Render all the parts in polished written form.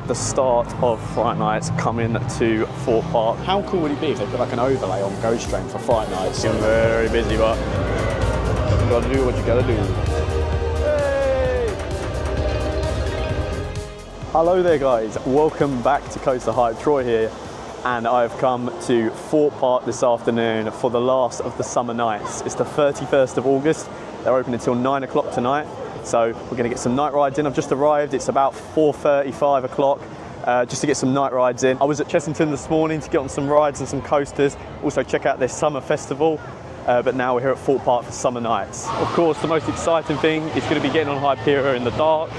The start of Fright Nights coming to Thorpe Park. How cool would it be if they put like an overlay on Ghost Train for Fright Nights? I'm very busy, but you gotta do what you gotta do. Hey! Hello there guys, welcome back to CoasterHype. Troy here, and I've come to Thorpe Park this afternoon for the last of the summer nights. It's the 31st of August. They're open until 9 o'clock tonight. So we're gonna get some night rides in. I've just arrived, it's about 4:30, 5 o'clock, just to get some night rides in. I was at Chessington this morning to get on some rides and some coasters, also check out their summer festival, but now we're here at Thorpe Park for summer nights. Of course, the most exciting thing is gonna be getting on Hyperia in the dark.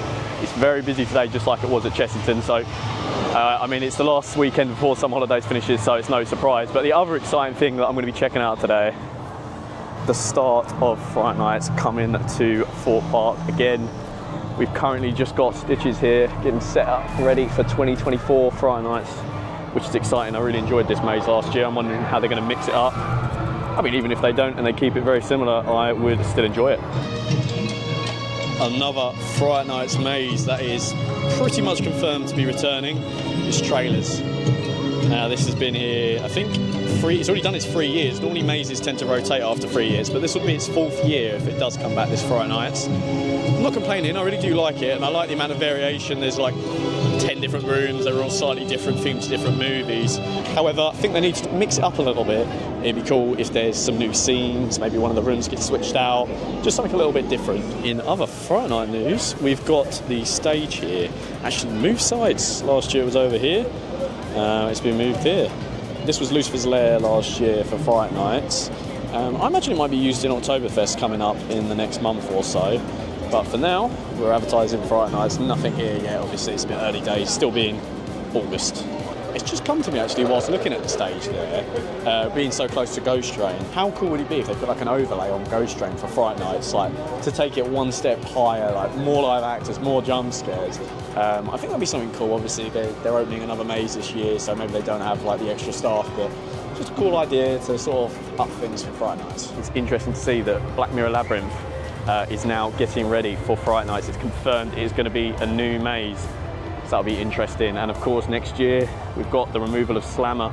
It's very busy today, just like it was at Chessington, so I mean, it's the last weekend before summer holidays finishes, so it's no surprise. But the other exciting thing that I'm gonna be checking out today, the start of Fright Nights coming to Thorpe Park again. We've currently just got Stitches here getting set up ready for 2024 Fright Nights, which is exciting. I really enjoyed this maze last year. I'm wondering how they're going to mix it up. I mean, even if they don't and they keep it very similar, I would still enjoy it. Another Fright Nights maze that is pretty much confirmed to be returning is Trailers. Now this has been here, I think, it's already done its 3 years. Normally mazes tend to rotate after 3 years, but this will be its 4th year if it does come back this Fright Nights. I'm not complaining, I really do like it, and I like the amount of variation. There's like 10 different rooms, they're all slightly different, themed to different movies. However, I think they need to mix it up a little bit. It'd be cool if there's some new scenes, maybe one of the rooms gets switched out, just something a little bit different. In other Fright Night news, we've got the stage here. Actually moved sides. Last year it was over here. It's been moved here. This was Lucifer's Lair last year for Fright Nights. I imagine it might be used in Oktoberfest coming up in the next month or so. But for now, we're advertising Fright Nights. Nothing here yet, obviously it's a bit early days, still being August. It's just come to me actually whilst looking at the stage there, being so close to Ghost Train. How cool would it be if they put like an overlay on Ghost Train for Fright Nights, like to take it one step higher, like more live actors, more jump scares. I think that'd be something cool. Obviously they're opening another maze this year, so maybe they don't have like the extra staff, but just a cool idea to sort of up things for Fright Nights. It's interesting to see that Black Mirror Labyrinth is now getting ready for Fright Nights. It's confirmed it is going to be a new maze. So that'll be interesting. And of course, next year, we've got the removal of Slammer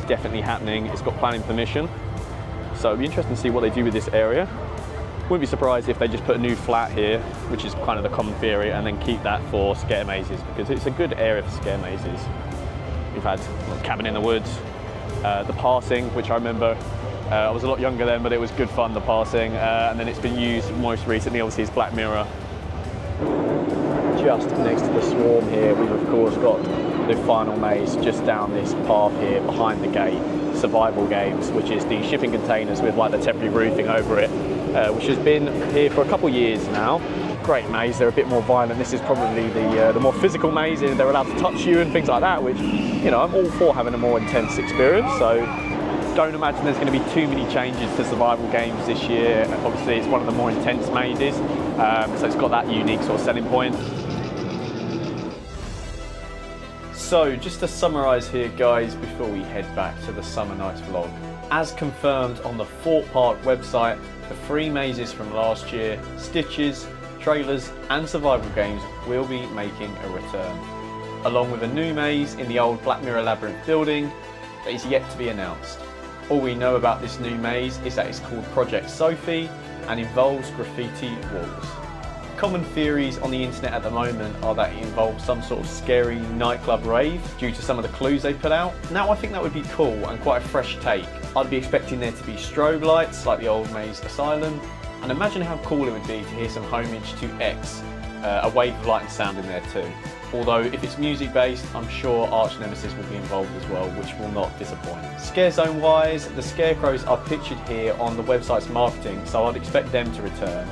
definitely happening. It's got planning permission. So it'll be interesting to see what they do with this area. Wouldn't be surprised if they just put a new flat here, which is kind of the common theory, and then keep that for scare mazes, because it's a good area for scare mazes. We've had Cabin in the Woods, the Passing, which I remember, I was a lot younger then, but it was good fun, the Passing. And then it's been used most recently, obviously, as Black Mirror. Just next to the Swarm here, we've of course got the final maze just down this path here behind the gate, Survival Games, which is the shipping containers with like the temporary roofing over it, which has been here for a couple of years now. Great maze, they're a bit more violent. This is probably the more physical maze, and they're allowed to touch you and things like that, which, you know, I'm all for having a more intense experience. So don't imagine there's going to be too many changes to Survival Games this year. Obviously it's one of the more intense mazes, so it's got that unique sort of selling point. So just to summarise here guys, before we head back to the Summer Nights vlog, as confirmed on the Thorpe Park website, the 3 mazes from last year, Stitches, Trailers and Survival Games, will be making a return, along with a new maze in the old Black Mirror Labyrinth building that is yet to be announced. All we know about this new maze is that it's called Project Sophie and involves graffiti walls. Common theories on the internet at the moment are that it involves some sort of scary nightclub rave due to some of the clues they put out. Now I think that would be cool and quite a fresh take. I'd be expecting there to be strobe lights like the old Maze Asylum, and imagine how cool it would be to hear some homage to X, a wave of light and sound in there too. Although if it's music based, I'm sure Arch Nemesis will be involved as well, which will not disappoint. Scare zone wise, the scarecrows are pictured here on the website's marketing, so I'd expect them to return.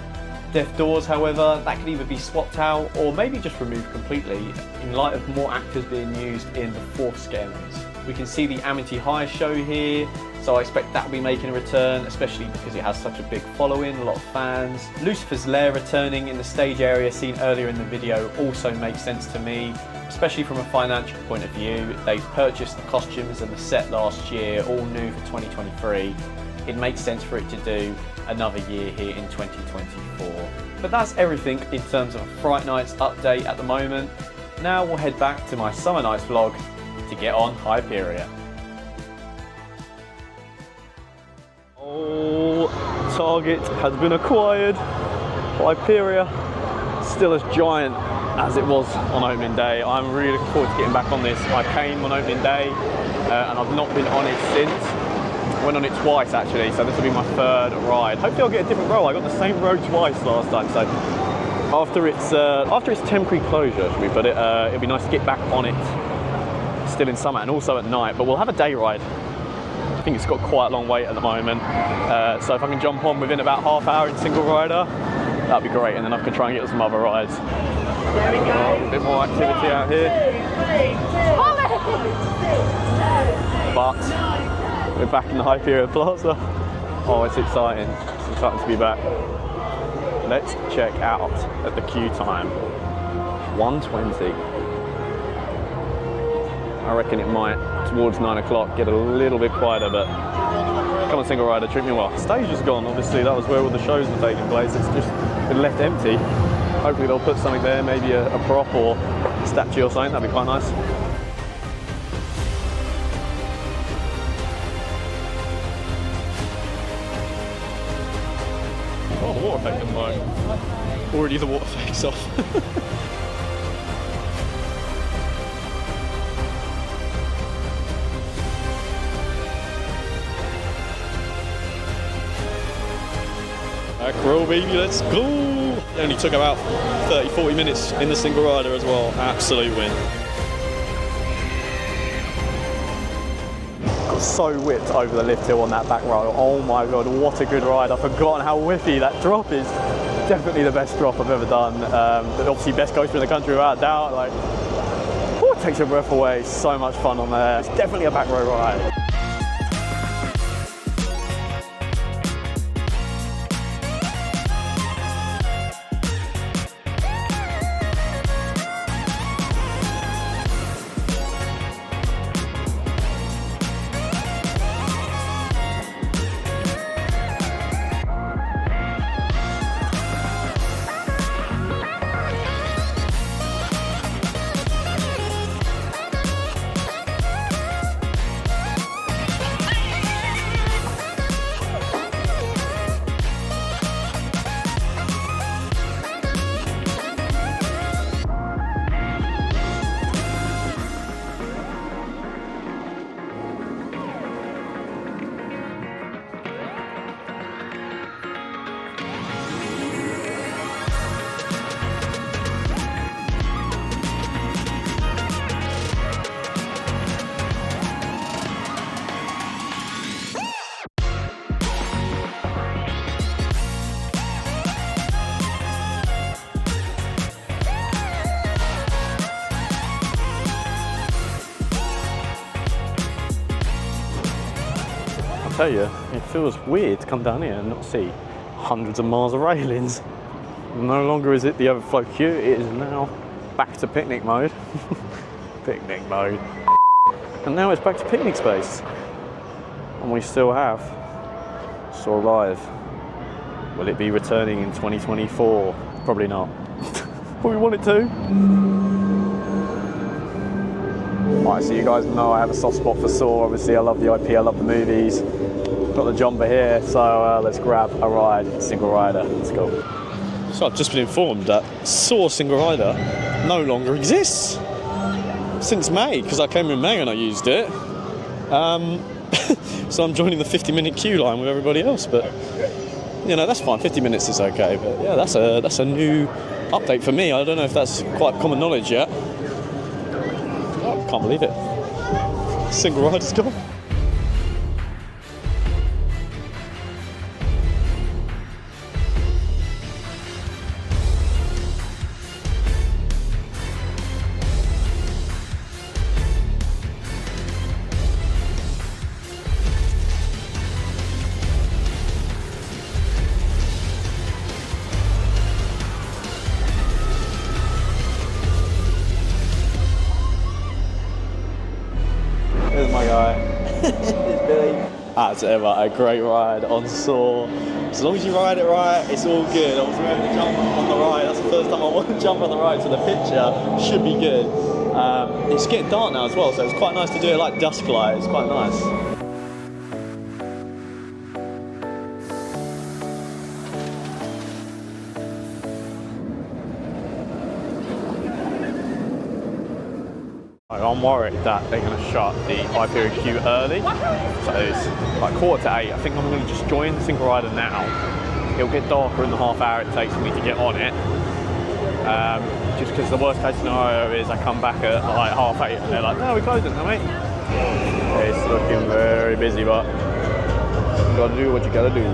Death doors, however, that could either be swapped out or maybe just removed completely in light of more actors being used in the 4th scare maze. We can see the Amity High show here, so I expect that will be making a return, especially because it has such a big following, a lot of fans. Lucifer's Lair returning in the stage area seen earlier in the video also makes sense to me, especially from a financial point of view. They purchased the costumes and the set last year, all new for 2023. It makes sense for it to do another year here in 2024. But that's everything in terms of a Fright Nights update at the moment. Now we'll head back to my Summer Nights vlog to get on Hyperia. Oh, target has been acquired. Hyperia, still as giant as it was on opening day. I'm really looking forward to getting back on this. I came on opening day and I've not been on it since. I went on it twice actually, so this will be my third ride. Hopefully I'll get a different row. I got the same row twice last time, so after its temporary closure, should we put it, it'll be nice to get back on it still in summer and also at night, but we'll have a day ride. I think it's got quite a long wait at the moment, so if I can jump on within about half hour in single rider, that'd be great, and then I can try and get some other rides. There we go. A bit more activity out here. But we're back in the Hyperia Plaza. Oh, it's exciting. It's exciting to be back. Let's check out at the queue time. 1:20. I reckon it might, towards 9 o'clock, get a little bit quieter, but come on, single rider, treat me well. The stage is gone, obviously, that was where all the shows were taking place. It's just been left empty. Hopefully they'll put something there, maybe a prop or a statue or something, that'd be quite nice. Oh, the water effect at the moment. Already the water effect's off. Back row, baby, let's go! It only took about 30-40 minutes in the single rider as well. Absolute win. Got so whipped over the lift hill on that back row. Oh my god, what a good ride. I've forgotten how whiffy that drop is. Definitely the best drop I've ever done. But obviously best coaster in the country without a doubt. Like, whew, it takes your breath away. So much fun on there. It's definitely a back row ride. Tell you, it feels weird to come down here and not see hundreds of miles of railings. No longer is it the overflow queue, it is now back to picnic mode. Picnic mode. And now it's back to picnic space. And we still have Soar Live. Will it be returning in 2024? Probably not. But we want it to. Right, so you guys know I have a soft spot for Soar. Obviously I love the IP, I love the movies. Got the jumper here, so let's grab a ride, single rider, let's go. So I've just been informed that Soar single rider no longer exists. Since May, because I came in May and I used it. So I'm joining the 50-minute queue line with everybody else, but you know, that's fine, 50 minutes is okay. But yeah, that's a new update for me. I don't know if that's quite common knowledge yet. Oh, can't believe it. Single rider's gone. There's my guy. as ever, a great ride on Soar. As long as you ride it right, it's all good. I was ready to jump on the ride. That's the first time I want to jump on the ride, so the picture should be good. It's getting dark now as well, so it's quite nice to do it like dusk light. It's quite nice. I'm worried that they're going to shut the Hyperia queue early, so it's like 7:45. I think I'm going to just join the single rider now. It'll get darker in the half hour it takes me to get on it, just because the worst case scenario is I come back at like 8:30 and they're like, no, we're closing now, mate. It's looking very busy, but you got to do what you got to do.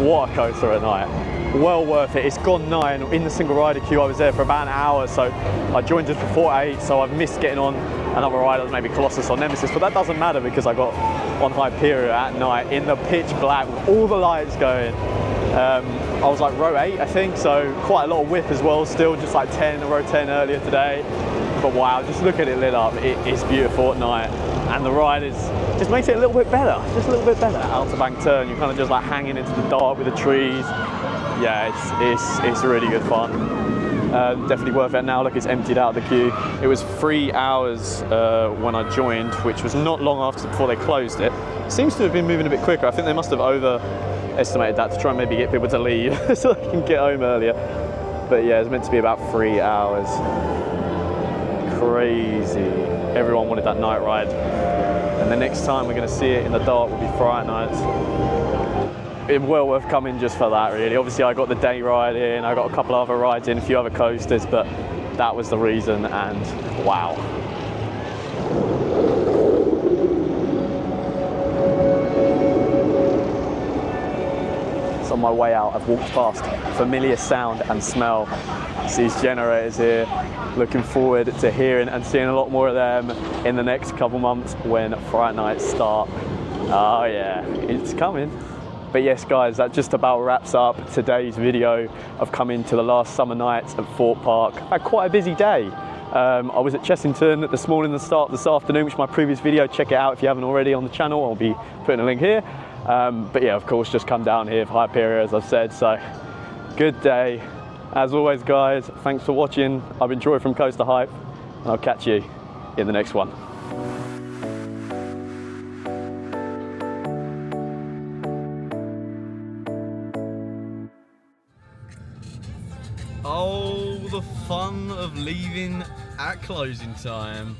What a coaster at night. Well worth it. It's gone 9. In the single rider queue I was there for about an hour, so I joined just before 8, so I've missed getting on another rider, maybe Colossus or Nemesis, but that doesn't matter because I got on Hyperia at night in the pitch black with all the lights going. I was like row 8 I think, so quite a lot of whip as well still, just like 10, row 10 earlier today. But wow, just look at it lit up. It's beautiful at night, and the ride just makes it a little bit better, just a little bit better. Outer bank turn, you're kind of just like hanging into the dark with the trees. Yeah, it's really good fun. Definitely worth it. Now look, it's emptied out the queue. It was 3 hours when I joined, which was not long after before they closed it. Seems to have been moving a bit quicker. I think they must have overestimated that to try and maybe get people to leave so they can get home earlier. But yeah, it's meant to be about 3 hours. Crazy. Everyone wanted that night ride. And the next time we're going to see it in the dark will be Fright Nights. It's well worth coming just for that, really. Obviously I got the day ride in, I got a couple of other rides in, a few other coasters, but that was the reason, and wow. So on my way out, I've walked past familiar sound and smell. See these generators here. Looking forward to hearing and seeing a lot more of them in the next couple months when Fright Nights start. Oh yeah, it's coming. But yes guys, that just about wraps up today's video of coming to the last summer nights at Thorpe Park. I had quite a busy day. I was at Chessington this morning, the start this afternoon, which is my previous video. Check it out if you haven't already on the channel. I'll be putting a link here. But yeah, of course, just come down here for Hyperia, as I've said. So good day. As always guys, thanks for watching. I've been Troy from CoasterHype, and I'll catch you in the next one. Oh, the fun of leaving at closing time.